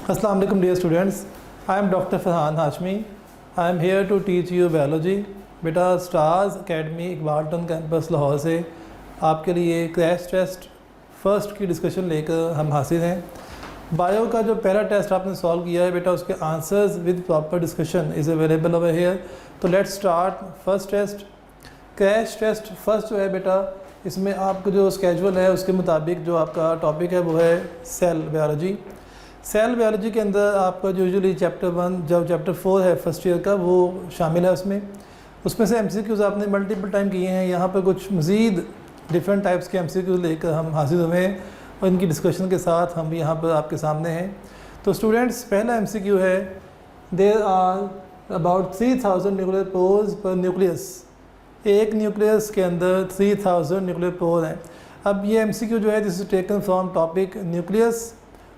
Assalamu alaikum dear students. I am Dr. Farhan Hashmi. I am here to teach you biology. बेटा stars academy इकबालटन campus Lahore से आपके लिए crash test first की discussion लेकर हम हासिल हैं। बायो का जो पहला टेस्ट आपने सॉल्व किया है बेटा, उसके answers with proper discussion is available over here. तो let's start first test. Crash test first जो है बेटा, इसमें आपका जो स्केजुअल है उसके मुताबिक जो आपका टॉपिक है वो है सेल बायोलॉजी। सेल बायोलॉजी के अंदर आपका जो यूजुअली चैप्टर 1 जो चैप्टर 4 है फर्स्ट ईयर का वो शामिल है। उसमें से MCQs आपने मल्टीपल टाइम किए हैं। यहाँ पर कुछ मज़ीद डिफरेंट टाइप्स के MCQs लेकर हम हासिल हुए हैं और इनकी डिस्कशन के साथ हम यहाँ पर आपके सामने हैं। तो स्टूडेंट्स, पहला MCQ है, there are about 3000 nuclear pores per nucleus. एक न्यूक्लियस के अंदर 3000 न्यूक्लियर पोर हैं। अब ये MCQ जो है this is taken from topic nucleus.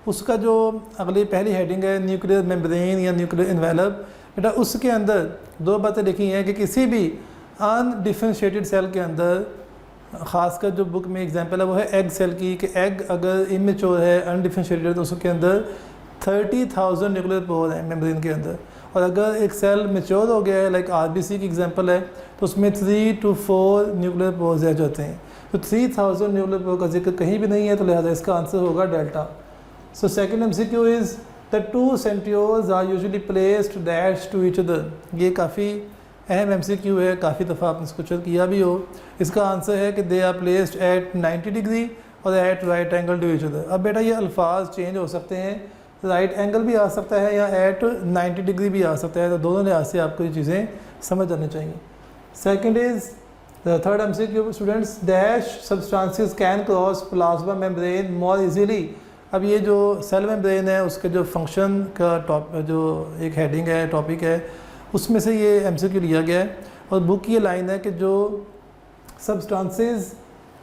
उसका जो अगली पहली हेडिंग है न्यूक्लियर मेम्ब्रेन या न्यूक्लियर इन्वेलप। बेटा उसके अंदर दो बातें लिखी हैं कि किसी भी अनडिफरेंशिएटेड सेल के अंदर, ख़ासकर जो बुक में एग्जांपल है वो है एग सेल की, कि एग अगर इमेच्योर है अनडिफरेंशिएटेड तो उसके अंदर 30,000 न्यूक्लियर पोर हैं मेम्ब्रेन के अंदर। और अगर एक सेल मेच्योर हो गया है, लाइक RBC की एग्जांपल है, तो उसमें 3 to 4 न्यूक्लियर पोर्स ऐड होते हैं। तो 3000 न्यूक्लियर पोर का जिक्र कहीं भी नहीं है, तो लिहाजा इसका आंसर होगा delta. So second MCQ is the two centrioles are usually placed dash to each other। ये काफ़ी अहम MCQ है, काफ़ी दफ़ा आपने इसको चेक किया भी हो। इसका आंसर है कि they are placed at 90 degree और at right angle to each other। अब बेटा ये अल्फाज चेंज हो सकते हैं, राइट एंगल भी आ सकता है या at 90 डिग्री भी आ सकता है, तो दोनों लिहाज से आपको ये चीज़ें समझ आनी चाहिए। Second is the third MCQ students, dash substances can cross plasma membrane more easily. अब ये जो सेल मेम्ब्रेन है उसके जो फंक्शन का जो एक हेडिंग है, टॉपिक है, उसमें से ये MCQ लिया गया है। और बुक की ये लाइन है कि जो सब्सटेंसेस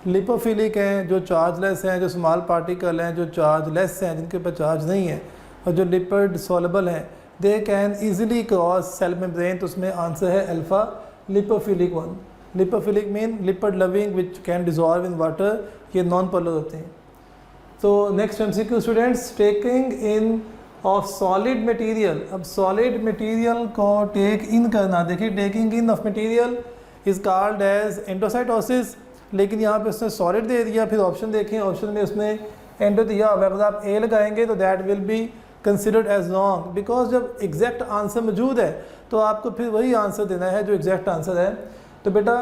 लिपोफिलिक हैं, जो चार्जलेस हैं, जो स्मॉल पार्टिकल हैं, जो चार्जलेस हैं, जिनके ऊपर चार्ज नहीं है, और जो लिपिड सॉल्युबल हैं, they can easily cross cell membrane. तो उसमें आंसर है alpha lipophilic 1। Lipophilic mean lipid loving which can dissolve in water, ये नॉन पोलर होते हैं। तो next MCQ students, taking in of solid material. अब सॉलिड मटेरियल को टेक इन करना, देखिए taking in of material is called as endocytosis, लेकिन यहाँ पे उसने सॉलिड दे दिया। फिर ऑप्शन देखें, ऑप्शन में उसने एंडो दिया। अगर आप A लगाएंगे तो that will be considered as wrong, because जब एग्जैक्ट आंसर मौजूद है तो आपको फिर वही आंसर देना है जो एग्जैक्ट आंसर है। तो बेटा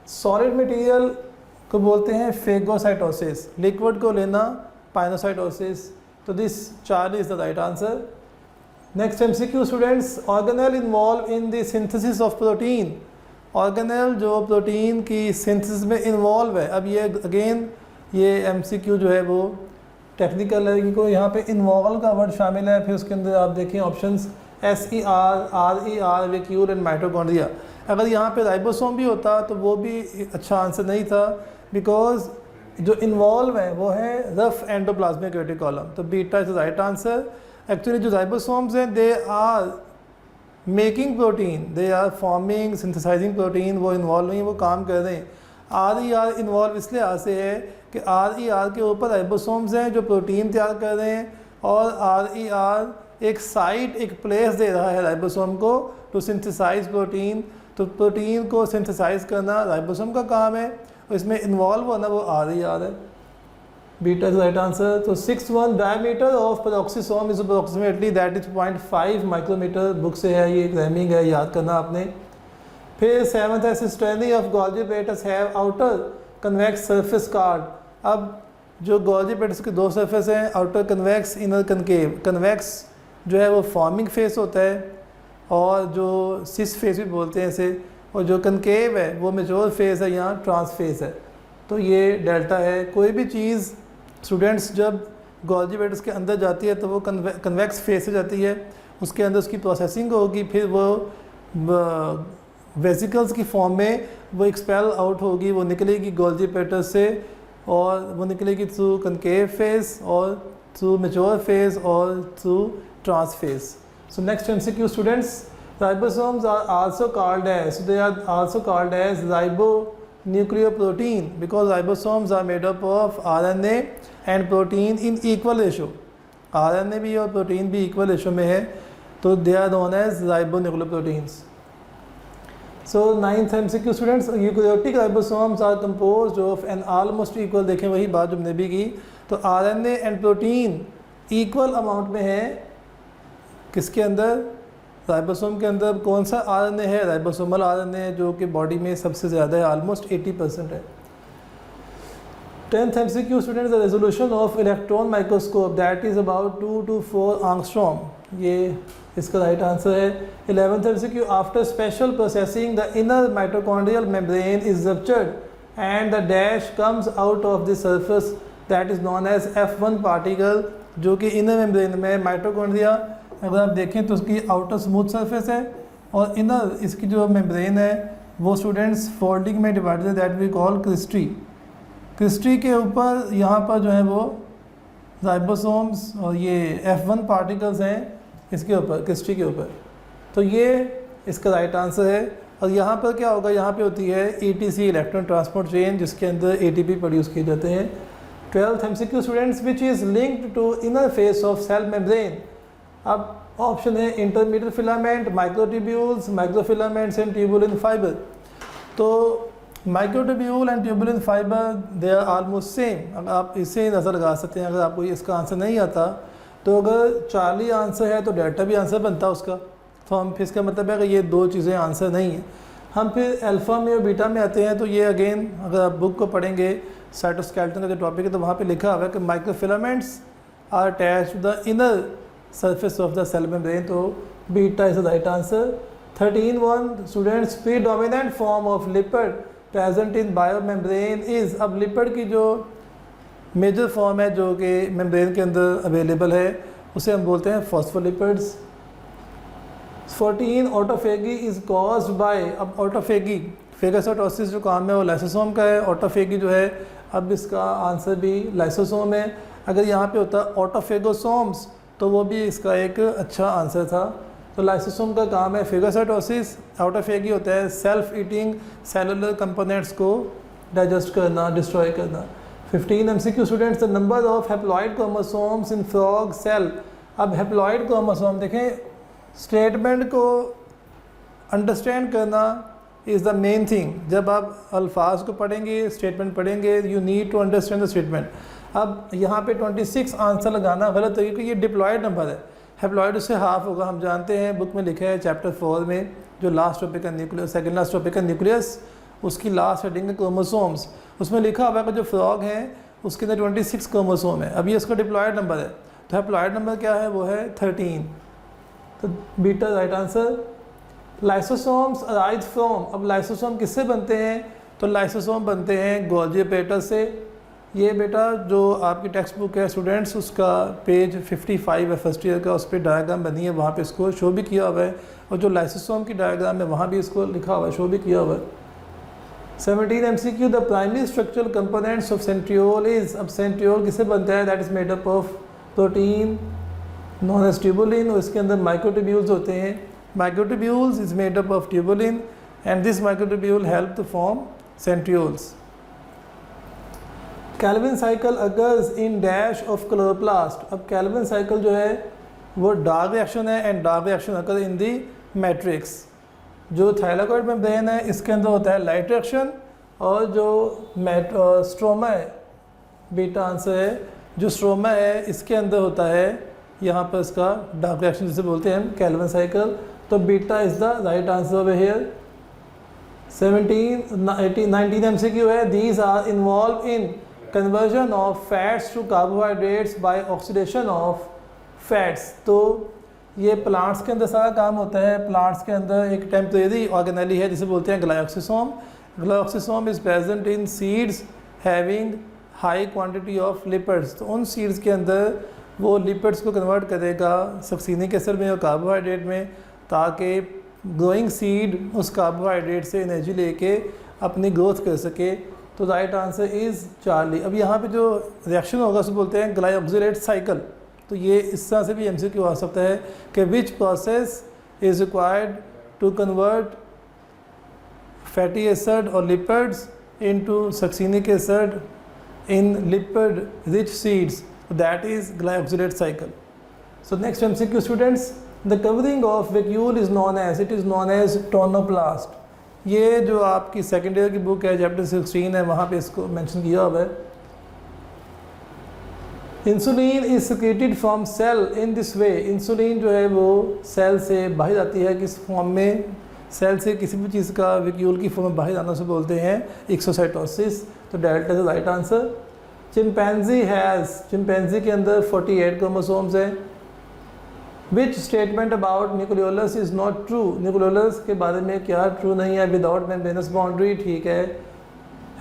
सॉलिड मटेरियल को बोलते हैं फेगोसाइटोसिस, लिक्विड को लेना पाइनोसाइटोसिस। तो दिस चार is the right answer. Next MCQ students, organelle involve in the synthesis of protein. Organelle जो प्रोटीन की सिंथेसिस में इन्वॉल्व है। अब ये अगेन ये MCQ जो है वो टेक्निकल है, क्योंकि यहाँ पे इन्वॉल्व का वर्ड शामिल है। फिर उसके अंदर आप देखें options SER, RER, vacuole and mitochondria. अगर यहाँ पे राइबोसोम भी होता तो वो भी अच्छा आंसर नहीं था, बिकॉज जो इन्वॉल्व है वो है रफ एंडोप्लाज्मिक रेटिकुलम। तो beta is right answer. Actually जो राइबोसोम्स हैं they are making protein, they are forming synthesizing protein, वो इन्वॉल्व नहीं, वो काम कर रहे हैं। RER इन्वॉल्व इसलिए आसे है कि RER के ऊपर राइबोसोम्स हैं जो प्रोटीन तैयार कर रहे हैं, और RER एक साइट, एक प्लेस दे रहा है राइबोसोम को टू सिंथेसाइज प्रोटीन। तो प्रोटीन को सिंथेसाइज करना राइबोसोम का काम है, और इसमें इन्वॉल्व होना वो RER है। Beta is right answer. तो 6th one, diameter of peroxisome is approximately that is 0.5 micrometer. Book से है, ये एग्जामिंग है, याद करना आपने। फिर 7th है, cisternae of Golgi plates have outer convex surface card. अब जो गोल्जी प्लेटस के दो सरफेस हैं, outer convex, inner concave. Convex जो है वो फॉर्मिंग फेस होता है, और जो सिस फेस भी बोलते हैं इसे, और जो कनकेव है वो मेच्योर फेस है, यहाँ ट्रांस फेस है। तो ये डेल्टा है। कोई भी चीज़ स्टूडेंट्स जब गोल्जी प्लेटस के अंदर जाती है तो वो कन्वेक्स फेस से जाती है, उसके अंदर उसकी प्रोसेसिंग होगी, फिर वो वेसिकल्स की फॉर्म में वो एक्सपेल आउट होगी, वो निकलेगी गोल्जी प्लेटस से, और वो निकलेगी थ्रू कनकेव फेस और थ्रू मेच्योर फेस और through trans face. So next MCQ students, ribosomes are also called as, so they are also called as ribonucleoprotein because ribosomes are made up of RNA and protein in equal ratio. RNA भी और protein भी equal ratio में है, तो they are known as ribonucleoproteins. So 9th MCQ students, eukaryotic ribosomes are composed of an almost equal, देखें वही बात जो हमने भी की, तो RNA and protein equal amount में है किसके अंदर, राइबोसोम के अंदर। कौन सा आरएनए है, राइबोसोमल आरएनए, जो कि बॉडी में सबसे ज़्यादा है, ऑलमोस्ट 80% है। 10th MCQ students, the resolution of electron microscope that is about 2 to 4 angstrom, ये इसका राइट आंसर है। 11th MCQ, after special processing the inner mitochondrial membrane is ruptured and the dash comes out of the surface that is known as F1 particle, जो कि inner membrane में mitochondria अगर आप देखें तो उसकी आउटर स्मूथ सरफेस है और इनर इसकी जो मेम्ब्रेन है वो स्टूडेंट्स फोल्डिंग में डिवाइडेड है, that we call cristae. Cristae के ऊपर यहाँ पर जो है वो राइबोसोम्स और ये F1 पार्टिकल्स हैं इसके ऊपर, क्रिस्टी के ऊपर, तो ये इसका राइट आंसर है। और यहाँ पर क्या होगा, यहाँ पे होती है ETC इलेक्ट्रॉन ट्रांसपोर्ट चेन, जिसके अंदर ATP प्रोड्यूस किए जाते हैं। 12th MCQ students, which is linked to inner face of cell membrane. अब ऑप्शन है intermediate filament, microtubules, microfilaments and tubulin fibre. तो microtubule and tubulin fibre they are almost same, अगर आप इससे नज़र लगा सकते हैं। अगर आपको इसका आंसर नहीं आता तो अगर चार्ली आंसर है तो डेल्टा भी आंसर बनता है उसका, तो हम फिर इसका मतलब है कि ये दो चीज़ें आंसर नहीं है। हम फिर अल्फ़ा में और बीटा में आते हैं, तो ये अगेन अगर आप बुक को पढ़ेंगे साइटोस्केलेटन का जो टॉपिक है तो वहाँ पे लिखा हुआ है कि microfilaments are attached to the inner surface of the cell membrane, तो beta is the right answer. 13.1 students, predominant form of lipid present in biomembrane is. अब लिपिड की जो मेजर फॉर्म है जो कि मेम्ब्रेन के अंदर अवेलेबल है उसे हम बोलते हैं phospholipids. 14 autophagy is caused by. अब ऑटोफेगी फेगोसाइटोसिस जो काम है वो लाइसोसोम का है, ऑटोफेगी जो है अब इसका आंसर भी लाइसोसोम है। अगर यहाँ पे होता ऑटोफेगोसोम्स तो वो भी इसका एक अच्छा आंसर था। तो लाइसोसोम का काम है फेगोसाइटोसिस, ऑटोफेगी होता है सेल्फ ईटिंग सेलुलर कंपोनेंट्स को डाइजेस्ट करना, डिस्ट्रॉय करना। 15 MCQ students, the number of haploid chromosomes in frog cell. अब हैप्लॉइड क्रोमोसोम देखें, स्टेटमेंट को अंडरस्टैंड करना इज़ द मेन थिंग। जब आप अल्फाज को पढ़ेंगे, स्टेटमेंट पढ़ेंगे, you need to understand the statement. अब यहाँ पे 26 आंसर लगाना गलत है क्योंकि ये डिप्लॉयड नंबर है, हैप्लॉइड उससे हाफ होगा। हम जानते हैं, बुक में लिखा है चैप्टर 4 में जो लास्ट टॉपिक है न्यूक्लियस, सेकेंड लास्ट टॉपिक है न्यूक्लियस, उसकी लास्ट हेडिंग है क्रोमोसोम्स। उसमें लिखा हुआ है कि जो फ्रॉग है उसके अंदर 26 क्रोमोसोम है। अब ये उसका डिप्लॉयड नंबर है, तो हैप्लॉइड नंबर क्या है, वो है 13, तो beta right answer. Lysosomes arise from. अब लाइसोसोम किससे बनते हैं, तो लाइसोसोम बनते हैं गोल्जी एपरेटस से। ये बेटा जो आपकी टेक्स्ट बुक है स्टूडेंट्स, उसका पेज 55 है फर्स्ट ईयर का, उस पर डायग्राम बनी है, वहाँ पे इसको शो भी किया हुआ है, और जो लाइसोसोम की डायग्राम है वहाँ भी इसको लिखा हुआ है, शो भी किया हुआ है। 17 MCQ, the primary structural components of centriole is. अब सेंट्रियोल किससे बनता है, that is made up of protein known as tubulin, और इसके अंदर माइक्रोट्यूब्यूल्स होते हैं। Microtubules is made up of tubulin and this microtubule help to form centrioles. Calvin cycle occurs in dash of chloroplast. अब Calvin cycle जो है वो dark reaction है, and dark reaction occur in the matrix. जो thylakoid membrane है इसके अंदर होता है लाइट रिएक्शन, और जो स्ट्रोमा है, बीटा आंसर है, जो स्ट्रोमा है इसके अंदर होता है यहाँ पर इसका डार्क रिएक्शन जिसे बोलते हैं हम कैल्विन साइकिल, तो beta is the right answer over here. 19 MCQ है, these are involve in conversion of fats to carbohydrates by oxidation of fats. तो ये प्लांट्स के अंदर सारा काम होता है। प्लांट्स के अंदर एक टेम्परेरी ऑर्गेनेली है जिसे बोलते हैं glyoxysome. Glyoxysome is present in seeds having high quantity of lipids. तो उन सीड्स के अंदर वो लिपिड्स को कन्वर्ट करेगा सक्सीनिक एसिड में और कार्बोहाइड्रेट में, ताकि ग्रोइंग सीड उस कार्बोहाइड्रेट से एनर्जी लेके अपनी ग्रोथ कर सके। तो राइट आंसर इज़ चार्ली। अब यहाँ पे जो रिएक्शन होगा उसको बोलते हैं ग्लाइऑक्सिलेट साइकिल। तो ये इस तरह से भी MCQ आ सकता है कि which process is required to convert fatty acid और lipids into succinic acid in lipid rich seeds, that is glycoxylate cycle. So next MCQ students, the covering of vacuole is known as, it is known as tonoplast. ये जो आपकी second year की book है chapter 16 है, वहाँ पे इसको mention किया हुआ है. Insulin is secreted from cell in this way. Insulin जो है वो सेल से बाहर आती है किस फॉर्म में, सेल से किसी भी चीज़ का वैक्यूल की फॉर्म में बाहर आना से बोलते हैं एक्सोसाइटोसिस. तो delta is right answer. Chimpanzee के अंदर 48 क्रोमोसोम्स हैं. Which statement about nucleolus is not true. Nucleolus के बारे में क्या ट्रू नहीं है. विदाउट मेम्ब्रेनस बाउंड्री ठीक है.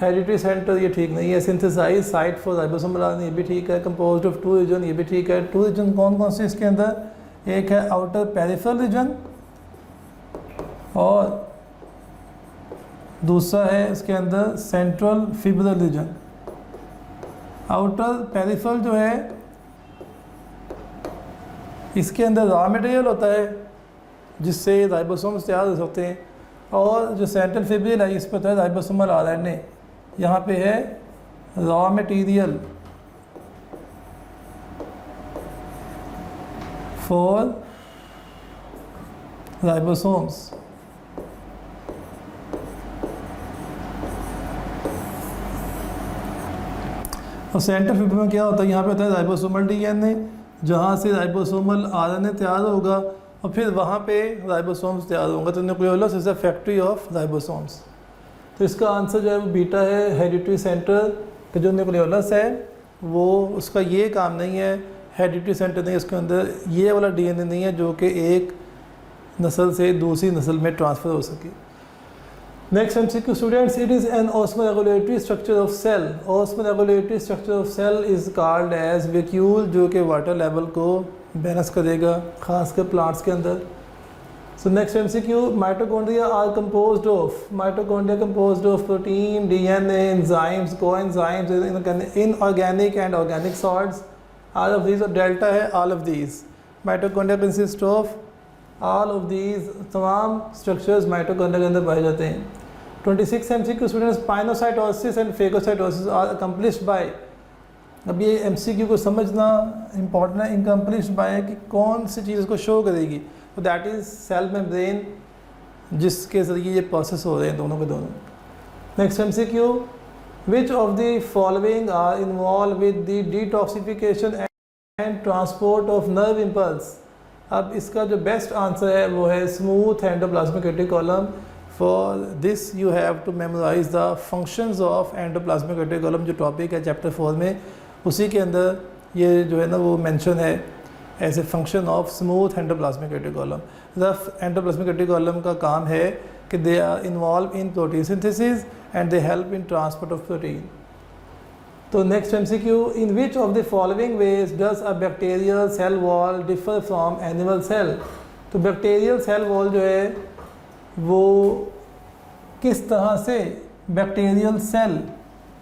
हेरिडिटरी सेंटर ये ठीक नहीं है. Synthesize site for ribosomal RNA ये भी ठीक है. कंपोज्ड ऑफ 2 रीजन ये भी ठीक है. 2 रीजन कौन कौन से इसके अंदर, एक है आउटर पेरिफेरल रीजन और दूसरा है इसके अंदर central fibril region. Outer peripheral जो है इसके अंदर रॉ मटेरियल होता है जिससे राइबोसोम्स तैयार हो सकते हैं, और जो सेंट्रल फिब्रिल है इस पर होता है राइबोसोमल आरएनए. यहाँ पे है रॉ मटेरियल फॉर राइबोसोम्स. और सेंट्रल फिब्रिल में क्या होता है, यहाँ पे होता है राइबोसोमल डीएनए, जहाँ से राइबोसोमल आरएनए तैयार होगा और फिर वहाँ पे राइबोसोम्स तैयार होंगे. तो nucleolus is a factory of ribosomes. तो इसका आंसर जो है वो बीटा है. हेरिडिटरी सेंटर का जो न्यूक्लियोलस है वो उसका ये काम नहीं है, हेरिडिटरी सेंटर नहीं, उसके अंदर ये वाला डीएनए नहीं है जो कि एक नस्ल से दूसरी नस्ल में ट्रांसफ़र हो सके. Next MCQ students, it is an osmoregulatory structure of cell. Osmoregulatory structure of cell is called as vacuole, जो कि वाटर लेवल को बैलेंस करेगा खासकर प्लांट्स के अंदर. So next MCQ, mitochondria are composed of protein, DNA, enzymes, coenzymes, inorganic and organic salts. All of these, और delta है all of these. Mitochondria consist of all of these, तमाम structures mitochondria के अंदर पाए जाते हैं. 26 MCQ students, pinocytosis and phagocytosis are accomplished by. अब ये MCQ को समझना इंपॉर्टेंट है. इनकम्प्लिश्ड बाय कि कौन सी चीज़ को शो करेगी, तो दैट इज़ सेल मेम्ब्रेन, जिसके ज़रिए ये प्रोसेस हो रहे हैं दोनों के दोनों. Next MCQ, which of the following are involve with the detoxification and transport of nerve impulse. अब इसका जो बेस्ट आंसर है वो है smooth endoplasmic reticulum. For this you have to memorize the functions of endoplasmic reticulum. जो topic है chapter 4 में, उसी के अंदर ये जो है ना वो मेंशन है as a function of smooth endoplasmic reticulum. Rough endoplasmic reticulum का काम है कि they are involve in protein synthesis and they help in transport of protein. तो next MCQ, in which of the following ways does a bacterial cell wall differ from animal cell. तो bacterial cell wall जो है वो किस तरह से, bacterial cell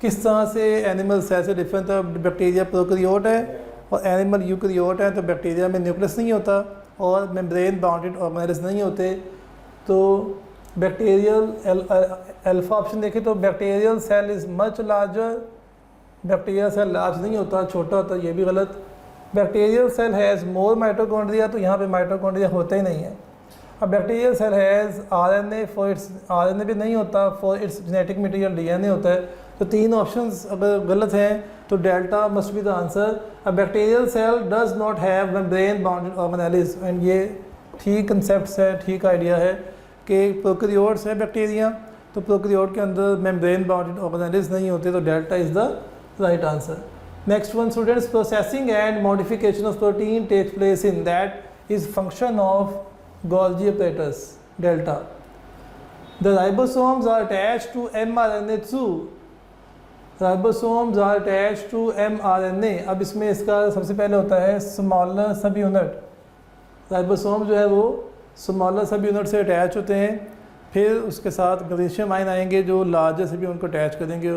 किस तरह से एनिमल सेल से डिफरेंट है. बैक्टीरिया प्रोकैरियोट है और एनिमल यूकैरियोट है. तो बैक्टीरिया में न्यूक्लियस नहीं होता और मेम्ब्रेन बाउंडेड ऑर्गेनेल्स नहीं होते. तो बैक्टीरियल अल्फा ऑप्शन देखें तो bacterial cell is much larger. Bacterial cell large नहीं होता, छोटा होता, ये भी गलत. Bacterial cell has more mitochondria, तो यहाँ पे माइटोकॉन्ड्रिया होते ही नहीं है. अब bacterial cell has RNA, for its RNA भी नहीं होता, for its genetic material DNA होता है. तो तीन ऑप्शंस अगर गलत हैं तो delta must be the answer. A bacterial cell does not have membrane bounded organelles. And ये ठीक कंसेप्ट है, ठीक आइडिया है कि प्रोकैरियोट्स है बैक्टीरिया, तो प्रोकैरियोट के अंदर मेम्ब्रेन बाउंडेड ऑर्गेनेल्स नहीं होते. तो delta is the right answer. Next one students, processing and modification of protein takes place in, that is function of Golgi apparatus. Delta. The ribosomes are attached to mRNA too. Ribosomes are attached to mRNA. अब इसमें इसका सबसे पहले होता है smaller सब unit. Ribosome जो है वो स्मॉलर सब यूनिट से अटैच होते हैं, फिर उसके साथ ग्रेशियम आयन आएंगे जो लार्जर सब यूनिट को अटैच करेंगे